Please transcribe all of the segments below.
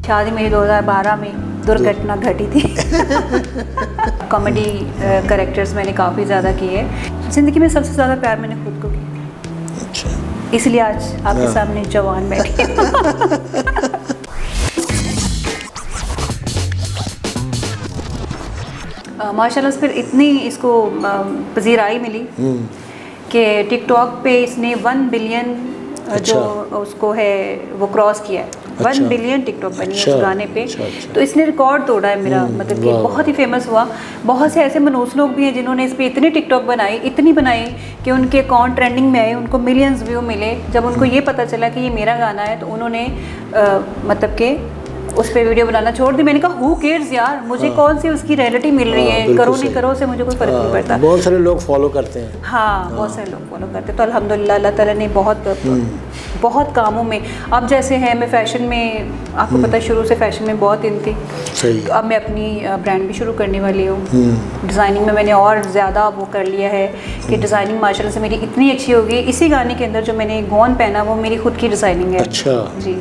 शादी मेरी 2012 में दुर्घटना घटी थी। कॉमेडी कैरेक्टर्स मैंने काफ़ी ज़्यादा किए। ज़िंदगी में सबसे ज़्यादा प्यार मैंने खुद को किया। अच्छा, इसलिए आज आपके सामने जवान बैठी है। माशाल्लाह से फिर इतनी इसको पजीराई मिली कि टिकटॉक पे इसने 1 बिलियन जो उसको है वो क्रॉस किया है। 1 बिलियन टिकटॉक बनी है उस गाने पे। तो इसने रिकॉर्ड तोड़ा है मेरा, मतलब कि बहुत ही फेमस हुआ। बहुत से ऐसे मनूस लोग भी हैं जिन्होंने इस पे इतनी टिकटॉक बनाई, इतनी बनाई कि उनके अकाउंट ट्रेंडिंग में आए, उनको मिलियंस व्यू मिले। जब उनको ये पता चला कि ये मेरा गाना है तो उन्होंने मतलब कि उस पर वीडियो बनाना छोड़ दी। मैंने कहा हु केयर्स यार, मुझे कौन सी उसकी रियलिटी मिल रही है, करो नहीं करो से मुझे कोई फ़र्क नहीं पड़ता। बहुत सारे लोग फॉलो करते हैं। हाँ, बहुत सारे लोग फॉलो करते हैं। तो अल्हम्दुलिल्लाह अल्लाह ताला ने बहुत कामों में, अब जैसे है मैं फ़ैशन में, आपको पता है शुरू से फ़ैशन में बहुत इन थी। सही। तो अब मैं अपनी ब्रांड भी शुरू करने वाली हूँ। डिज़ाइनिंग में मैंने और ज़्यादा वो कर लिया है कि डिज़ाइनिंग माशाल्लाह से मेरी इतनी अच्छी होगी। इसी गाने के अंदर जो मैंने गॉन पहना वो मेरी खुद की डिज़ाइनिंग है। अच्छा जी।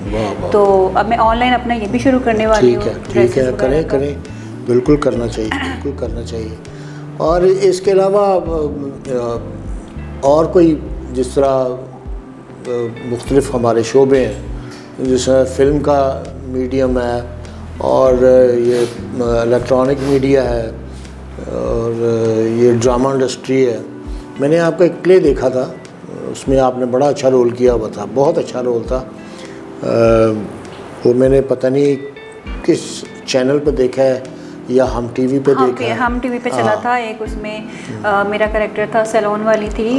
तो अब मैं ऑनलाइन अपना ये भी शुरू करने वाली हूँ। ठीक है, करें, बिल्कुल करना चाहिए, बिल्कुल करना चाहिए। और इसके अलावा और कोई जिस तरह मुख्तलिफ हमारे शोबे हैं, जैसे फ़िल्म का मीडियम है और ये इलेक्ट्रॉनिक मीडिया है और ये ड्रामा इंडस्ट्री है। मैंने आपका एक प्ले देखा था, उसमें आपने बड़ा अच्छा रोल किया हुआ था, बहुत अच्छा रोल था। वो मैंने पता नहीं किस चैनल पर देखा है या हम टीवी पे देखा है। हम टीवी पे चला था एक, उसमें मेरा कैरेक्टर था, सैलून वाली थी।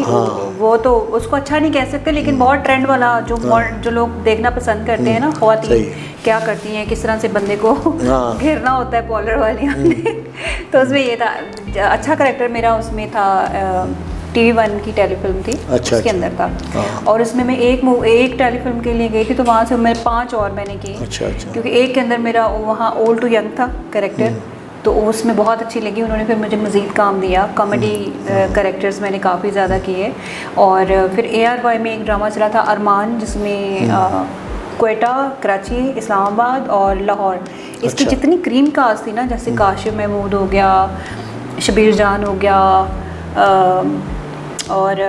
वो तो उसको अच्छा नहीं कह सकते, लेकिन बहुत ट्रेंड वाला जो लोग देखना पसंद करते हैं ना, ख़वातीन क्या करती हैं, किस तरह से बंदे को घेरना होता है पॉलर वाली। तो उसमें ये था, अच्छा कैरेक्टर मेरा उसमें था। TV1 की टेलीफिल्म थी। अच्छा, उसके अंदर था। और उसमें मैं एक टेलीफिल्म के लिए गई थी, तो वहाँ से मैं 5 और मैंने की। अच्छा। क्योंकि एक के अंदर मेरा वहाँ ओल्ड टू यंग था कैरेक्टर, तो उसमें बहुत अच्छी लगी। उन्होंने फिर मुझे मज़ीद काम दिया। कॉमेडी कैरेक्टर्स मैंने काफ़ी ज़्यादा किए। और फिर ARY में एक ड्रामा चला था अरमान, जिसमें क्वेटा, कराची, इस्लामाबाद और लाहौर, इसकी जितनी क्रीम कास्ट थी ना, जैसे काशिफ महमूद हो गया, शबीर जान हो गया, और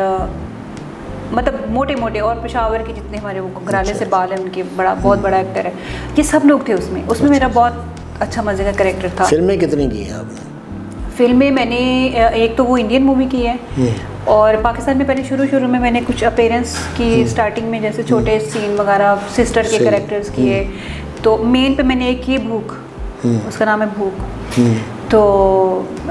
मतलब मोटे मोटे, और पेशावर के जितने हमारे वो घराने से बाल हैं उनके, बहुत बड़ा एक्टर है, ये सब लोग थे उसमें। मेरा बहुत अच्छा मज़े का कैरेक्टर था। फिल्में कितनी की हैं आपने? फिल्में मैंने एक तो वो इंडियन मूवी की है, और पाकिस्तान में पहले शुरू में मैंने कुछ अपीयरेंस की स्टार्टिंग में, जैसे छोटे सीन वगैरह सिस्टर के कैरेक्टर्स किए। तो मेन पे मैंने एक की भूख, उसका नाम है भूख। तो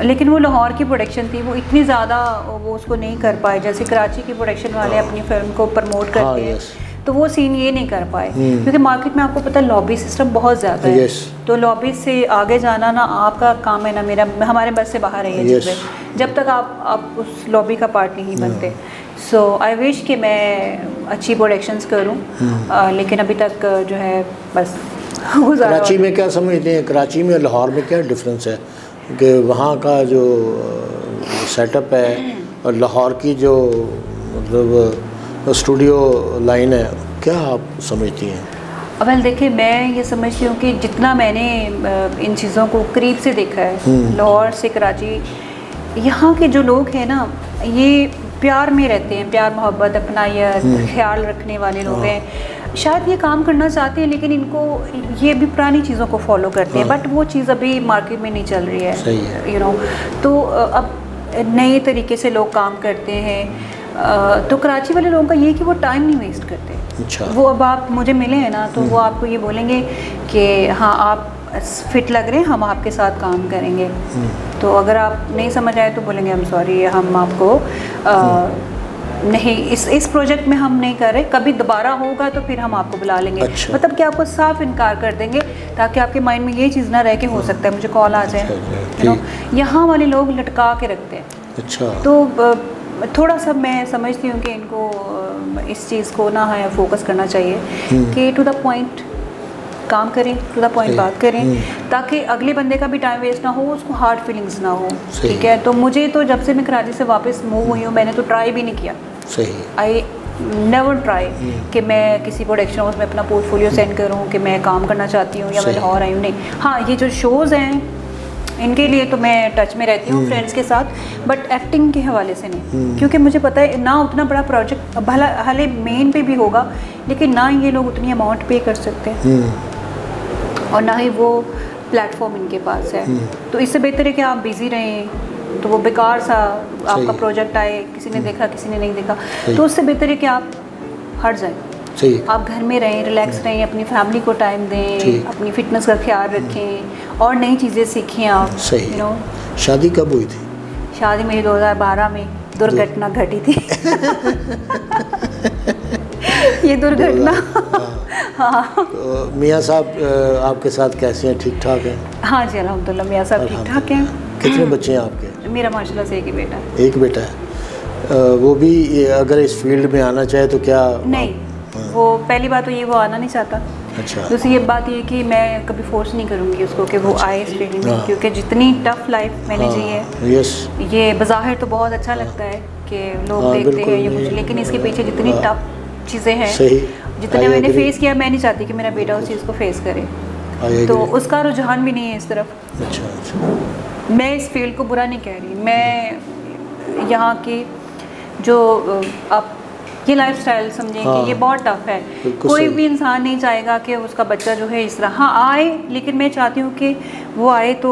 लेकिन वो लाहौर की प्रोडक्शन थी, वो इतनी ज़्यादा वो उसको नहीं कर पाए, जैसे कराची की प्रोडक्शन वाले अपनी फिल्म को प्रमोट करते हैं, तो वो सीन ये नहीं कर पाए। क्योंकि मार्केट में आपको पता है लॉबी सिस्टम बहुत ज़्यादा है। तो लॉबी से आगे जाना ना आपका काम है ना मेरा, हमारे बस से बाहर है ये चीज़ें, जब तक आप उस लॉबी का पार्ट नहीं बनते। सो आई विश कि मैं अच्छी प्रोडक्शंस करूं, लेकिन अभी तक जो है बस कराची में क्या समझते हैं, कराची में लाहौर में क्या डिफरेंस है कि वहाँ का जो सेटअप है और लाहौर की जो मतलब स्टूडियो लाइन है, क्या आप समझती हैं? अब देखिए, मैं ये समझती हूँ कि जितना मैंने इन चीज़ों को करीब से देखा है, लाहौर से कराची, यहाँ के जो लोग हैं ना, ये प्यार में रहते हैं, प्यार मोहब्बत, अपनायत, ख्याल रखने वाले लोग हैं। शायद ये काम करना चाहते हैं, लेकिन इनको ये भी पुरानी चीज़ों को फॉलो करते हैं, बट वो चीज़ अभी मार्केट में नहीं चल रही है। सही है। यू नो, तो अब नए तरीके से लोग काम करते हैं। तो कराची वाले लोगों का ये कि वो टाइम नहीं वेस्ट करते। अच्छा। वो अब आप मुझे मिले हैं ना, तो वो आपको ये बोलेंगे कि हाँ आप फिट लग रहे हैं, हम आपके साथ काम करेंगे। तो अगर आप नहीं समझ आए तो बोलेंगे हम सॉरी, हम आपको नहीं, इस प्रोजेक्ट में हम नहीं कर रहे, कभी दोबारा होगा तो फिर हम आपको बुला लेंगे। अच्छा। मतलब कि आपको साफ इनकार कर देंगे, ताकि आपके माइंड में ये चीज़ ना रहे कि हो सकता है मुझे कॉल आ जाए। यू नो, यहाँ वाले लोग लटका के रखते हैं। अच्छा। तो थोड़ा सा मैं समझती हूँ कि इनको इस चीज़ को ना है फोकस करना चाहिए कि टू द पॉइंट काम करें, टू द पॉइंट बात करें, ताकि अगले बंदे का भी टाइम वेस्ट ना हो, उसको हार्ड फीलिंग्स ना हो। ठीक है। तो मुझे तो जब से मैं कराची से वापस मूव हुई हूँ, मैंने तो ट्राई भी नहीं किया। सही। आई नेवर ट्राई कि मैं किसी प्रोडक्शन हाउस में अपना पोर्टफोलियो सेंड करूं कि मैं काम करना चाहती हूं या मैं लाहौर आई हूं, नहीं। हाँ, ये जो शोज़ हैं इनके लिए तो मैं टच में रहती हूँ फ्रेंड्स के साथ, बट एक्टिंग के हवाले से नहीं, क्योंकि मुझे पता है ना उतना बड़ा प्रोजेक्ट भला हाले मेन पे भी होगा, लेकिन ना ये लोग उतनी अमाउंट पे कर सकते हैं और ना ही वो प्लेटफॉर्म इनके पास है। तो इससे बेहतर है कि आप बिज़ी रहें, तो वो बेकार सा आपका प्रोजेक्ट आए, किसी ने देखा किसी ने नहीं देखा, तो उससे बेहतर है कि आप हट जाएं, आप घर में रहें, रिलैक्स रहें, अपनी फैमिली को टाइम दें, अपनी फिटनेस का ख्याल रखें और नई चीज़ें सीखें आप। यू नो, शादी कब हुई थी? शादी मेरी 2012 में दुर्घटना घटी थी। ये दुर्घटना। हाँ। तो मियाँ साहब आपके साथ कैसे हैं, ठीक ठाक हैं? हाँ जी, अल्हम्दुलिल्लाह मियाँ साहब ठीक ठाक हैं। कितने बच्चे हैं आपके? मेरा माशाल्लाह से एक ही बेटा है। एक बेटा है। वो भी अगर इस फील्ड में आना चाहे तो क्या? नहीं, वो पहली बात तो ये वो आना नहीं चाहता। अच्छा। दूसरी ये बात ये कि मैं कभी फोर्स नहीं करूँगी उसको कि वो आए इस फील्ड में, क्योंकि जितनी टफ लाइफ मैंने जी है, ये बज़ाहिर तो बहुत अच्छा लगता है कि लोग देखते हैं ये कुछ, लेकिन इसके पीछे जितनी टफ चीज़ें हैं, जितने मैंने फेस किया, मैं नहीं चाहती कि मेरा बेटा उस चीज़ को फेस करे, तो उसका रुझान भी नहीं है इस तरफ। अच्छा। मैं इस फील्ड को बुरा नहीं कह रही, मैं यहाँ की जो आप ये लाइफस्टाइल समझेंगे, ये बहुत टफ है। कोई भी इंसान नहीं चाहेगा कि उसका बच्चा जो है इस तरह, हाँ आए, लेकिन मैं चाहती हूँ कि वो आए तो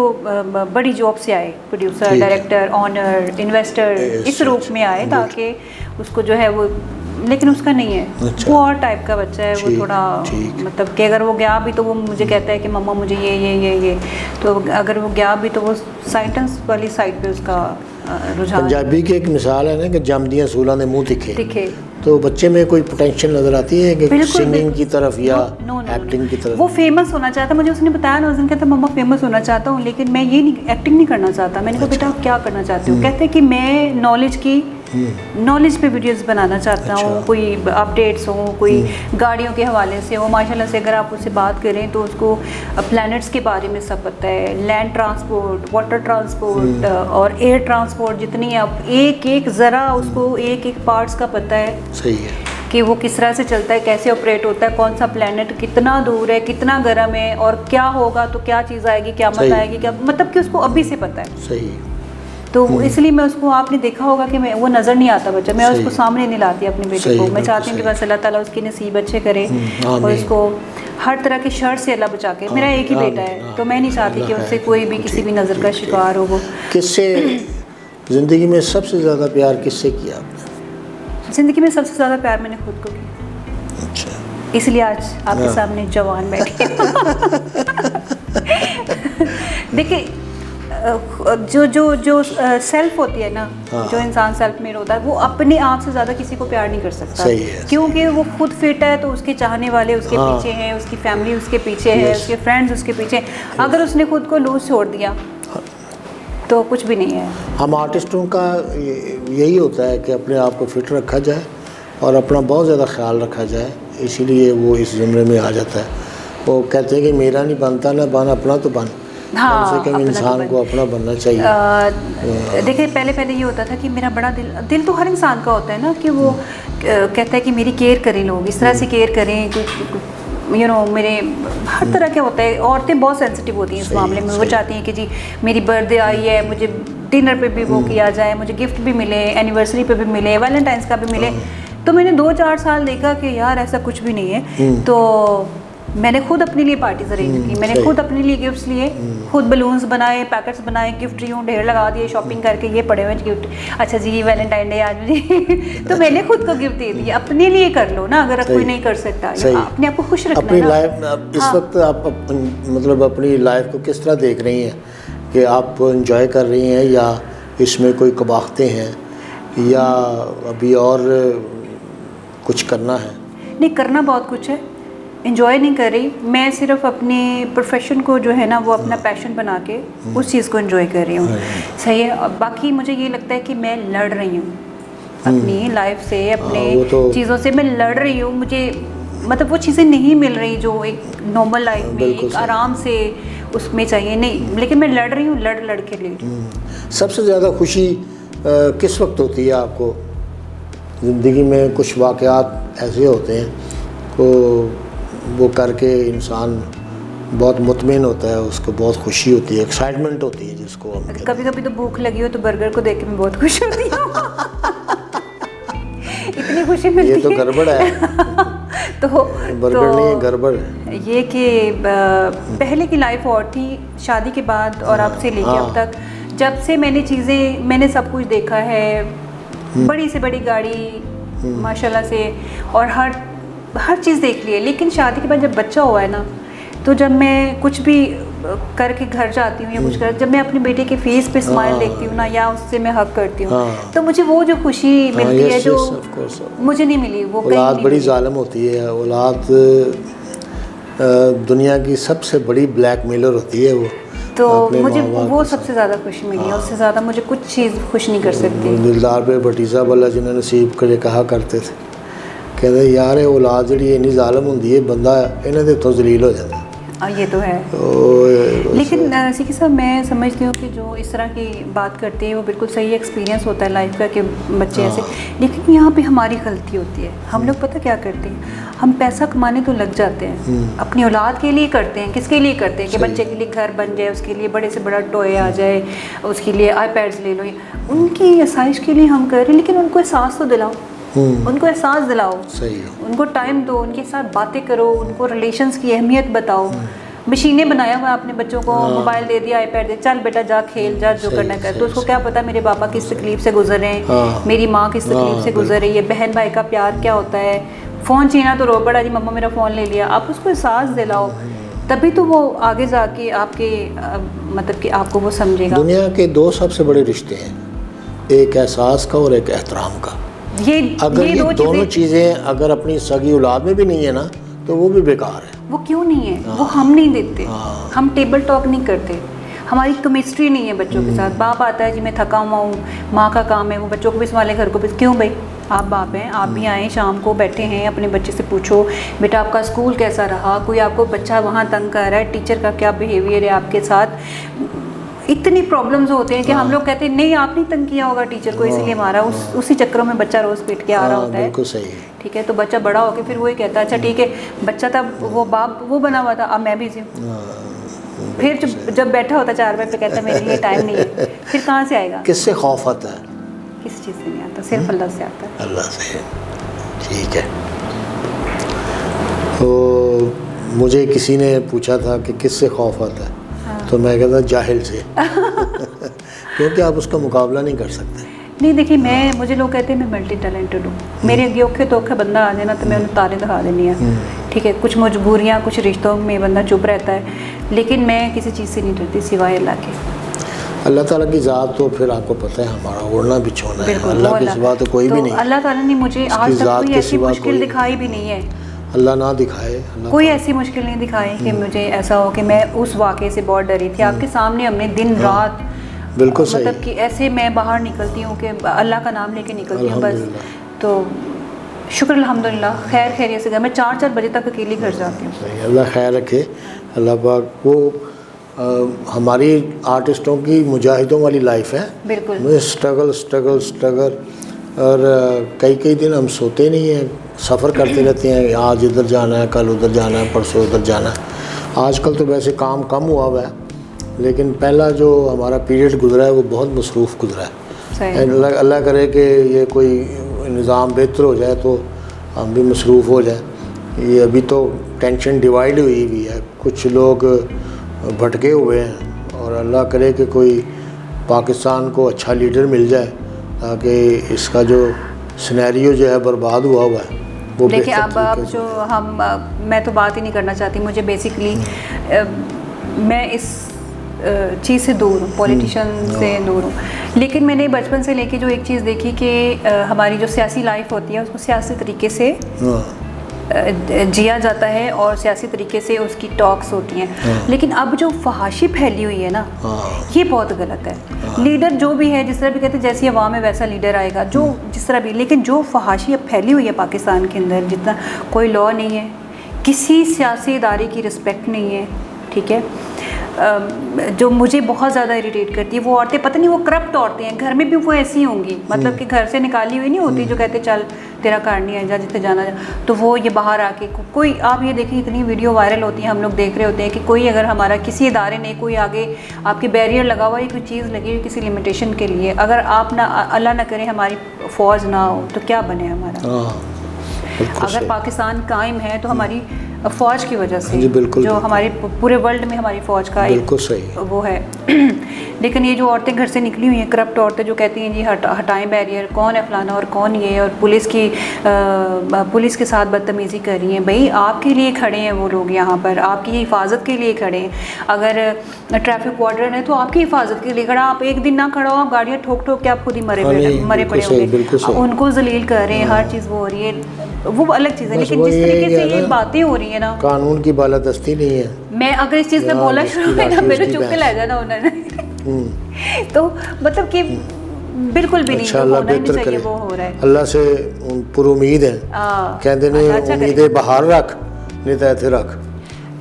बड़ी जॉब से आए, प्रोड्यूसर, डायरेक्टर, ऑनर, इन्वेस्टर, इस रूप में आए, ताकि उसको जो है वो, लेकिन उसका नहीं है। अच्छा। वो और टाइप का बच्चा है, वो थोड़ा मतलब कि अगर वो गया भी तो वो मुझे कहता है कि मम्मा मुझे ये, तो अगर वो गया भी तो वो साइंटेंस वाली साइड पे उसका रुझान। पंजाबी की एक मिसाल है ना कि जमदियाँ सूलां दे मुँह दिखे, तो बच्चे में कोई पोटेंशियल नज़र आती है कि सिंगिंग की तरफ या एक्टिंग की तरफ? वो फेमस होना चाहता, मुझे उसने बताया ना उस दिन, कहता मम्मा फेमस होना चाहता हूँ, लेकिन मैं ये नहीं, एक्टिंग नहीं करना चाहता। मैंने कहा बेटा आप क्या करना चाहते हो? कहते हैं कि मैं नॉलेज पे वीडियोस बनाना चाहता हूँ, कोई अपडेट्स हो, कोई गाड़ियों के हवाले से हो। माशाल्लाह से अगर आप उससे बात करें तो उसको प्लैनेट्स के बारे में सब पता है, लैंड ट्रांसपोर्ट, वाटर ट्रांसपोर्ट और एयर ट्रांसपोर्ट, जितनी आप एक ज़रा उसको एक पार्ट्स का पता है। सही है कि वो किस तरह से चलता है, कैसे ऑपरेट होता है, कौन सा प्लैनेट कितना दूर है, कितना गर्म है, और क्या होगा तो क्या चीज़ आएगी, क्या मत आएगी, क्या मतलब कि उसको अभी से पता है। सही। तो इसलिए मैं उसको, आपने देखा होगा कि मैं वो नज़र नहीं आता बच्चा, मैं उसको सामने नहीं लाती अपने बेटे को। मैं चाहती हूँ कि बस अल्लाह ताला उसकी नसीब अच्छे करे और उसको हर तरह के शर से अल्लाह बचा के। मेरा एक ही बेटा है, तो मैं नहीं चाहती कि उससे कोई भी किसी भी नज़र का शिकार हो। वो किससे ज़िंदगी में सबसे ज़्यादा प्यार किससे किया आपने? ज़िंदगी में सबसे ज़्यादा प्यार मैंने खुद को किया। अच्छा। इसलिए आज आपके सामने जवान बैठी। देखिए, जो सेल्फ होती है ना, जो इंसान सेल्फ मेड होता है, वो अपने आप से ज़्यादा किसी को प्यार नहीं कर सकता। क्योंकि वो खुद फिट है तो उसके चाहने वाले उसके पीछे हैं, उसकी फैमिली उसके पीछे है, उसके फ्रेंड्स उसके पीछे। अगर उसने खुद को लूज छोड़ दिया तो कुछ भी नहीं है। हम आर्टिस्टों का यही होता है कि अपने आप को फिट रखा जाए और अपना बहुत ज़्यादा ख्याल रखा जाए, इसीलिए वो इस ज़मरे में आ जाता है। वो कहते हैं कि मेरा नहीं बनता ना बन, अपना तो बन। हाँ, कम इंसान को अपना बनना चाहिए। देखिए, पहले ये होता था कि मेरा बड़ा दिल तो हर इंसान का होता है ना, कि वो कहता है कि मेरी केयर करें लोग, इस तरह से केयर करें, यू नो, मेरे हर तरह के होता है। औरतें बहुत सेंसिटिव होती हैं इस मामले में। वो चाहती हैं कि जी मेरी बर्थडे आई है, मुझे डिनर पे भी वो किया जाए, मुझे गिफ्ट भी मिले, एनिवर्सरी पे भी मिले, वैलेंटाइंस का भी मिले। तो मैंने 2-4 साल देखा कि यार ऐसा कुछ भी नहीं है। तो मैंने खुद अपने लिए पार्टीज अरेंज की, मैंने खुद अपने लिए गिफ्ट्स लिए, खुद बलून्स बनाए, पैकेट्स बनाए, गिफ्ट यूँ ढेर लगा दिए, शॉपिंग करके ये पड़े हुए गिफ्ट, अच्छा जी वैलेंटाइन डे आज मुझे। तो मैंने खुद को गिफ्ट दे दिया। अपने लिए कर लो ना, अगर कोई नहीं कर सकता, अपने आप को खुश रखना। अपनी लाइफ इस वक्त आप मतलब अपनी लाइफ को किस तरह देख रही हैं, कि आप एंजॉय कर रही हैं या इसमें कोई कबाहते हैं या अभी और कुछ करना है? नहीं, करना बहुत कुछ है, एंजॉय नहीं कर रही। मैं सिर्फ अपने प्रोफेशन को जो है ना, वो अपना पैशन बना के उस चीज़ को एंजॉय कर रही हूँ। सही है। बाकी मुझे ये लगता है कि मैं लड़ रही हूँ अपनी लाइफ से, अपने चीज़ों से मैं लड़ रही हूँ। मुझे मतलब वो चीज़ें नहीं मिल रही जो एक नॉर्मल लाइफ में एक आराम से उसमें चाहिए, नहीं, लेकिन मैं लड़ रही हूँ, लड़ के ले रही हूँ। सबसे ज़्यादा खुशी किस वक्त होती है आपको? ज़िंदगी में कुछ वाक़यात ऐसे होते हैं को वो करके इंसान बहुत मुतमिन होता है, उसको बहुत खुशी होती है, एक्साइटमेंट होती है जिसको हम कहते हैं। कभी कभी तो भूख लगी हो तो बर्गर को देख के मैं बहुत खुश होती हूँ। इतनी खुशी मिलती है। ये तो गड़बड़ है। तो बर्गर नहीं है, गड़बड़ है। ये कि पहले की लाइफ और थी, शादी के बाद और अब से लेके अब तक, जब से मैंने सब कुछ देखा है, बड़ी से बड़ी गाड़ी माशाल्लाह से, और हर चीज़ देख ली है। लेकिन शादी के बाद जब बच्चा हुआ है ना, तो जब मैं कुछ भी करके घर जाती हूँ या कुछ कर, जब मैं अपने बेटे के फेस पे स्माइल देखती हूँ ना, या उससे मैं हक करती हूँ, तो मुझे वो जो खुशी मिलती है जो मुझे नहीं मिली, वो कहीं औलाद नहीं बड़ी मिली। जालिम होती है। औलाद दुनिया की सबसे बड़ी ब्लैकमेलर होती है। वो तो अपने मुझे माँ बाप वो के सबसे ज़्यादा खुशी मिली है, उससे ज़्यादा मुझे कुछ चीज़ खुश नहीं कर सकती। दिलदार पे भटीसा वाला जिन्हें नसीब करे कहा करते थे, कहते यार ये औलाद जी इन्नी जालिम होंदी है, बंदा इन्हें दे तो जलील हो जाता है। ये तो है। लेकिन सीकी साहब, मैं समझती हूँ कि जो इस तरह की बात करते हैं वो बिल्कुल सही एक्सपीरियंस होता है लाइफ का कि बच्चे ऐसे, लेकिन यहाँ पे हमारी गलती होती है। हम लोग पता क्या करते हैं, हम पैसा कमाने तो लग जाते हैं, अपनी औलाद के लिए करते हैं। किसके लिए करते हैं कि बच्चे के लिए घर बन जाए, उसके लिए बड़े से बड़ा टॉय आ जाए, उसके लिए आईपैड्स ले लो, उनकी आसाइश के लिए हम कर रहे हैं। लेकिन उनको एहसास तो दिलाओ, उनको एहसास दिलाओ, सही है। उनको टाइम दो, उनके साथ बातें करो, उनको रिलेशंस की अहमियत बताओ। मशीनें बनाया हुआ अपने बच्चों को, मोबाइल दे दिया, आईपैड दे, चल बेटा जा खेल, जा जो करना कर। तो उसको क्या पता मेरे पापा किस तकलीफ से गुजर रहे हैं, मेरी माँ किस तकलीफ से गुजर रही है, बहन भाई का प्यार क्या होता है। फ़ोन छीना तो रो पड़ा, जी मम्मा मेरा फ़ोन ले लिया। आप उसको एहसास दिलाओ, तभी तो वो आगे जाके आपके मतलब कि आपको वो समझेगा। दुनिया के दो सबसे बड़े रिश्ते हैं, एक एहसास का और एक एहतराम का। अगर ये दोनों चीज़ें अगर अपनी सगी औलाद में भी नहीं है ना, तो वो भी बेकार है। वो क्यों नहीं है? वो हम नहीं देते, हम टेबल टॉक नहीं करते, हमारी केमिस्ट्री नहीं है बच्चों के साथ। बाप आता है, जी मैं थका हुआ हूँ, माँ का काम है वो बच्चों को भी संभाले, घर को भी। क्यों भाई, आप बाप हैं, आप भी आएँ, शाम को बैठे हैं, अपने बच्चे से पूछो बेटा आपका स्कूल कैसा रहा, कोई आपको बच्चा वहाँ तंग कर रहा है, टीचर का क्या बिहेवियर है आपके साथ। इतनी प्रॉब्लम्स होते हैं कि हम लोग कहते हैं नहीं आपने तंग किया होगा टीचर को इसलिए मारा, उसी चक्करों में बच्चा रोज़ पीट के आ रहा होता है। बिल्कुल सही है। ठीक है, तो बच्चा बड़ा होकर फिर वही कहता है अच्छा ठीक है, बच्चा तब वो बाप वो बना हुआ था, अब मैं बिजी हूँ। फिर जब बैठा होता 4 बजे पे कहता है मेरे लिए टाइम नहीं है, फिर कहाँ से आएगा? किससे खौफ आता है? किस चीज़ से नहीं आता, सिर्फ अल्लाह से आता है। अल्लाह से। ठीक है। तो मुझे किसी ने पूछा था कि किससे खौफ आता है, तो मैं कहता जाहिल से। क्योंकि आप उसका मुकाबला नहीं कर सकते। नहीं देखिए, मुझे लोग कहते हैं मैं मल्टी टैलेंटेड हूँ, मेरे अगे औखे तो औखा बंदा आ जाए ना तो मैं उन्हें तारे दिखा देनी है। ठीक है, कुछ मजबूरियाँ, कुछ रिश्तों में बंदा चुप रहता है, लेकिन मैं किसी चीज़ से नहीं डरती सिवाय अल्लाह के। अल्लाह ताला की ज़ात तो फिर आपको पता है हमारा ओढ़ना बिछोना है, अल्लाह के सिवा तो कोई भी नहीं। अल्लाह ताला ने मुझे आज तक कोई ऐसी मुश्किल दिखाई भी नहीं है, अल्लाह ना दिखाए, कोई ऐसी मुश्किल नहीं दिखाई कि मुझे ऐसा हो कि मैं उस वाक़े से बहुत डरी थी। आपके सामने हमने दिन रात बिल्कुल सही, मतलब कि ऐसे मैं बाहर निकलती हूँ कि अल्लाह का नाम लेके निकलती हूँ बस। तो शुक्र अल्हम्दुलिल्लाह, खैर खैरियत से घर मैं 4-4 बजे तक अकेली घर जाती हूँ। सही, अल्लाह खैर रखे। अल्लाह पाक वो हमारी आर्टिस्टों की मुजाहिदों वाली लाइफ है। बिल्कुल, मुझे स्ट्रगल और कई दिन हम सोते नहीं हैं, सफ़र करते रहते हैं, आज इधर जाना है, कल उधर जाना है, परसों उधर जाना है। आजकल तो वैसे काम कम हुआ हुआ है, लेकिन पहला जो हमारा पीरियड गुजरा है वो बहुत मसरूफ़ गुजरा है। अल्लाह करे कि ये कोई निज़ाम बेहतर हो जाए तो हम भी मसरूफ़ हो जाए। ये अभी तो टेंशन डिवाइड हुई हुई है, कुछ लोग भटके हुए हैं, और अल्लाह करे कि कोई पाकिस्तान को अच्छा लीडर मिल जाए ताकि इसका जो सिनेरियो जो है बर्बाद हुआ है वो देखिए। अब जो मैं तो बात ही नहीं करना चाहती, मुझे बेसिकली मैं इस चीज़ से दूर हूँ, पॉलिटिशियन से दूर हूँ। लेकिन मैंने बचपन से लेके जो एक चीज़ देखी कि हमारी जो सियासी लाइफ होती है उसको सियासी तरीके से जिया जाता है और सियासी तरीके से उसकी टॉक्स होती हैं। लेकिन अब जो फहाशी फैली हुई है ना, ये बहुत गलत है। लीडर जो भी है, जिस तरह भी कहते हैं जैसी अवाम है वैसा लीडर आएगा, जो जिस तरह भी। लेकिन जो फहाशी अब फैली हुई है पाकिस्तान के अंदर, जितना कोई लॉ नहीं है, किसी सियासी इदारे की रिस्पेक्ट नहीं है, ठीक है। जो मुझे बहुत ज़्यादा इरिटेट करती है, वो औरतें पता नहीं वो करप्ट औरतें हैं, घर में भी वो ऐसी होंगी, मतलब कि घर से निकाली हुई नहीं होती जो कहते चल तेरा कार नहीं है, जा जितने जाना जा, तो वो ये बाहर आके कोई, आप ये देखें इतनी वीडियो वायरल होती है, हम लोग देख रहे होते हैं कि कोई अगर हमारा किसी इदारे ने कोई आगे आपके बैरियर लगा हुआ है, कोई चीज़ लगी हुई किसी लिमिटेशन के लिए, अगर आप ना अल्लाह ना करे हमारी फ़ौज ना हो तो क्या बने हमारा। अगर पाकिस्तान कायम है तो हमारी फ़ौज की वजह से, जी बिल्कुल, जो हमारे पूरे वर्ल्ड में हमारी फ़ौज का बिल्कुल सही वो है। लेकिन ये जो औरतें घर से निकली हुई हैं, करप्ट औरतें जो कहती हैं जी हटाएं बैरियर, कौन है फलाना और कौन ये, और पुलिस के साथ बदतमीज़ी कर रही हैं। भाई आपके लिए खड़े हैं वो लोग यहाँ पर, आपकी हिफाजत के लिए खड़े हैं। अगर ट्रैफिक वार्डन है तो आपकी हिफाजत के लिए खड़ा, आप एक दिन ना खड़ा हो, आप गाड़ियाँ ठोक ठोक के आप खुद ही मरे पड़े होंगे, उनको जलील कर रहे हैं, हर चीज़ वो हो रही है, वो अलग चीज़ है। लेकिन जिस तरीके से ये बातें हो रही है ना, कानून की बालादस्ती नहीं है। मैं अगर इस चीज़ में बोला शुरू में ना, मेरे चुप के ला जाना उन्होंने तो मतलब कि बिल्कुल भी नहीं, अल्लाह बेहतर करे, वो हो रहा है, अल्लाह से पूरी उम्मीद है, कहते ने उम्मीदें बाहर रख नहीं तो इत्थे रख,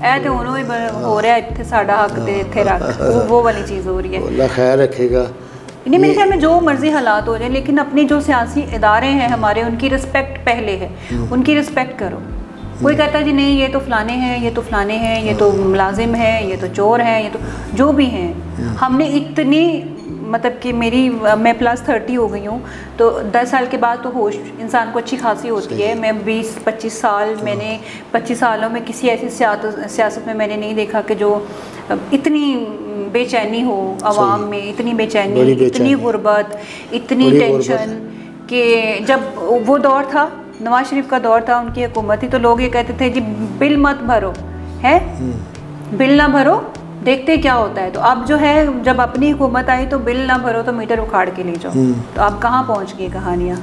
ऐ तो उन्होंने हो रहा है इत्थे साडा हक ते इत्थे रख, वो वाली चीज़ हो रही है। अल्लाह खैर रखेगा। नहीं, मेरे ख्याल में जो मर्जी हालात हो जाए, लेकिन अपने जो सियासी इदारे हैं हमारे, उनकी रिस्पेक्ट पहले है, उनकी रिस्पेक्ट करो। कोई कहता है जी नहीं ये तो फलाने हैं, ये तो फलाने हैं, ये तो मुलाजिम है, ये तो चोर हैं, ये तो जो भी हैं। हमने इतनी मतलब कि मैं +30 हो गई हूँ, तो 10 साल के बाद तो होश इंसान को अच्छी खासी होती है। मैं 20-25 साल, मैंने 25 सालों में किसी ऐसी सियासत में मैंने नहीं देखा कि जो इतनी बेचैनी हो आवाम में, इतनी बेचैनी, इतनी गुर्बत, इतनी टेंशन, कि जब वो दौर था, नवाज शरीफ का दौर था, उनकी हुकूमत थी, तो लोग ये कहते थे जी बिल मत भरो, है बिल ना भरो, देखते क्या होता है। तो अब जो है, जब अपनी हुकूमत आई तो बिल ना भरो तो मीटर उखाड़ के ले जाओ, तो अब कहाँ पहुँच गई कहानियाँ।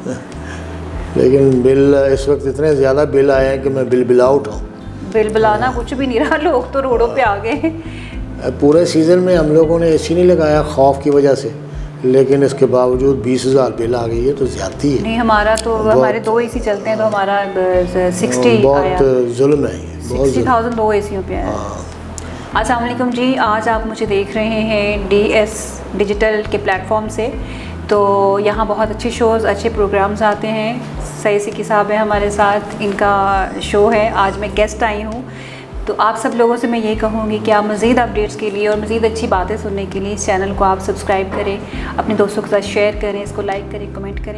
लेकिन बिल इस वक्त इतने ज़्यादा बिल आए हैं कि मैं बिल आउट हूँ। बिल बिलाना कुछ भी नहीं रहा, लोग तो रोडों पे आ गए। पूरे सीज़न में हम लोगों ने एसी नहीं लगाया खौफ की वजह से, लेकिन इसके बावजूद 20,000 बिल आ गई है, तो ज़्यादती है। नहीं, हमारा तो हमारे 2 एसी चलते हैं, तो हमारा 60 बहुत जुल्म है, 60,000 2 एसियों पे है। अस्सलाम वालेकुम जी, आज आप मुझे देख रहे हैं DS डिजिटल के प्लेटफॉर्म से। तो यहाँ बहुत अच्छे शोज़, अच्छे प्रोग्राम्स आते हैं। सही सिक्की साहब है हमारे साथ, इनका शो है, आज मैं गेस्ट आई हूँ। तो आप सब लोगों से मैं ये कहूँगी कि आप मज़ीद अपडेट्स के लिए और मज़ीद अच्छी बातें सुनने के लिए इस चैनल को आप सब्सक्राइब करें, अपने दोस्तों के साथ शेयर करें, इसको लाइक करें, कमेंट करें।